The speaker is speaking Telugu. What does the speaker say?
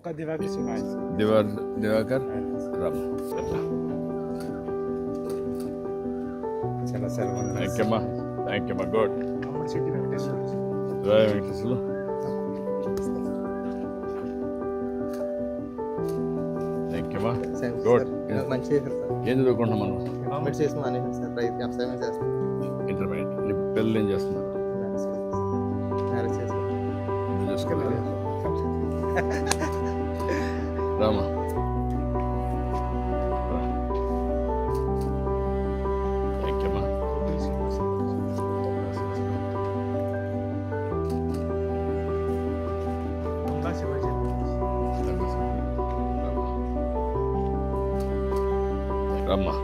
ఒక్క దివాకర్ సింహాయ్ దివాకర్ రామ్. చాలా సార్ థ్యాంక్ యూ అమ్మా గుడ్. అమ్మడి city Venkateswara Venkateswarlu thank you అమ్మా గుడ్. మంచి చేశారు సార్. ఏం చదువుకుంటున్నాం మనం? కామెంట్ చేసి మానేసాం సార్. రైతు వ్యవసాయం చేస్తాం. ఇంటర్మీడియట్. నీ పిల్లలు ఏం చేస్తున్నారు? మ్యారేజ్ చేస్తాం. నువ్వు చూసుకోలేదు రామా. థ్యాంక్ యూ అమ్మా. అంబా శివాజీ రమ్మా.